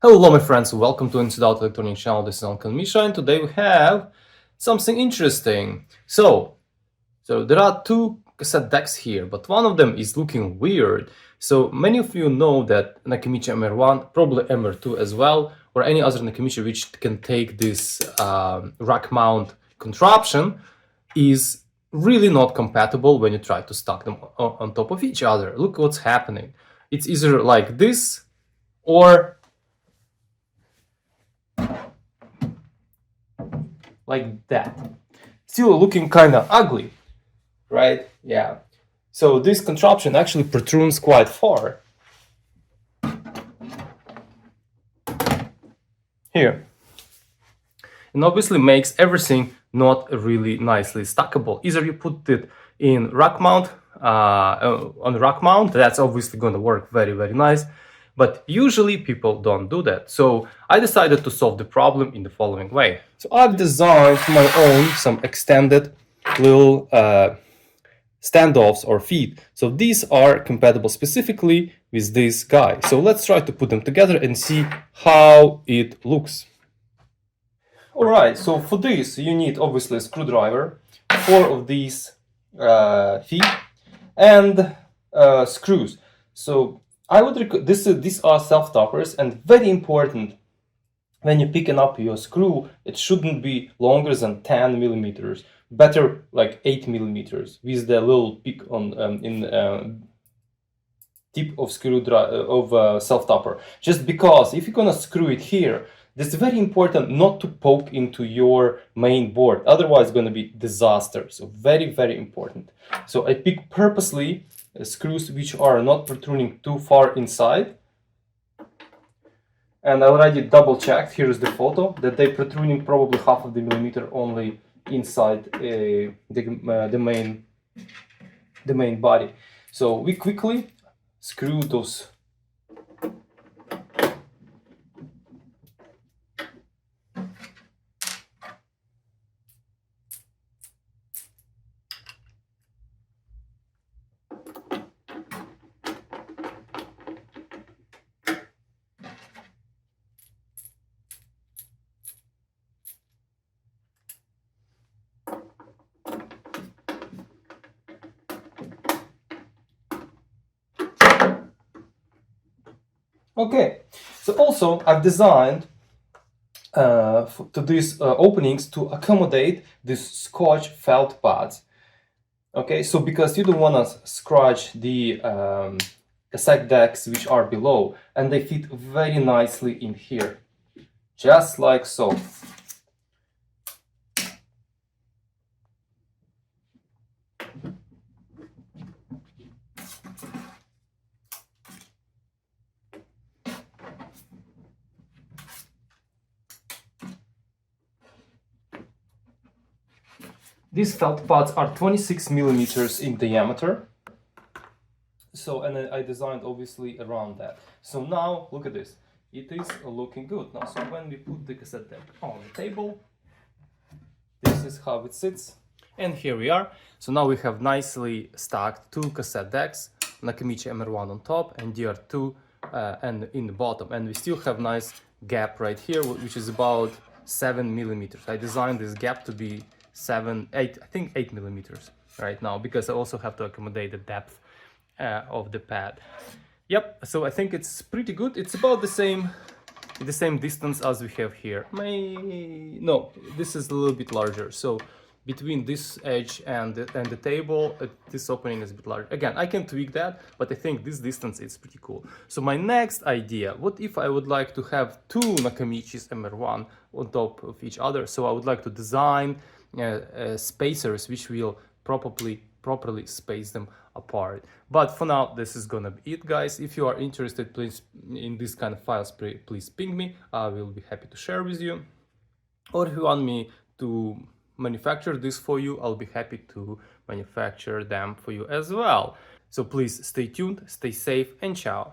Hello my friends, welcome to Inside Out Electronic channel. This is Nakamichi, and today we have something interesting. So there are two cassette decks here, but one of them is looking weird. So many of you know that Nakamichi MR-1, probably MR-2 as well, or any other Nakamichi which can take this rack mount contraption, is really not compatible when you try to stack them on top of each other. Look what's happening. It's either like this or like that. Still looking kind of ugly, right? Yeah. So this contraption actually protrudes quite far. Here. And obviously makes everything not really nicely stackable. Either you put it in rack mount, on rack mount, that's obviously going to work very, very nice. But usually people don't do that. So I decided to solve the problem in the following way. So I've designed my own some extended little standoffs or feet. So these are compatible specifically with this guy. So let's try to put them together and see how it looks. Alright, so for this you need obviously a screwdriver, 4 of these feet, and screws. So I would these are self-toppers, and very important, when you're picking up your screw, it shouldn't be longer than 10 millimeters. Better like 8 millimeters with the little pick on tip of self-topper. Just because if you're gonna screw it here, it's very important not to poke into your main board. Otherwise, it's gonna be disaster. So very, very important. So I pick purposely screws which are not protruding too far inside, and I already double checked. Here is the photo that they're protruding probably half of the millimeter only inside the main body. So we quickly screw those. Okay, so also I've designed to these openings to accommodate these Scotch felt pads. Okay, so because you don't want to scratch the cassette decks which are below, and they fit very nicely in here, just like so. These felt pads are 26 millimeters in diameter. So, and I designed obviously around that. So now, look at this. It is looking good. Now, so when we put the cassette deck on the table, this is how it sits. And here we are. So now we have nicely stacked two cassette decks, Nakamichi MR-1 on top and DR2 and in the bottom. And we still have nice gap right here, which is about 7 millimeters. I designed this gap to be 8 millimeters right now, because I also have to accommodate the depth of the pad. Yep, so I think it's pretty good. It's about the same distance as we have here. No, this is a little bit larger. So between this edge and the table, this opening is a bit larger. Again, I can tweak that, but I think this distance is pretty cool. So my next idea, what if I would like to have two Nakamichi's MR-1 on top of each other? So I would like to design spacers which will properly space them apart. But for now, this is gonna be it, guys. If you are interested, please, in this kind of files, please ping me. I will be happy to share with you. Or if you want me to manufacture this for you, I'll be happy to manufacture them for you as well. So please stay tuned, stay safe, and ciao.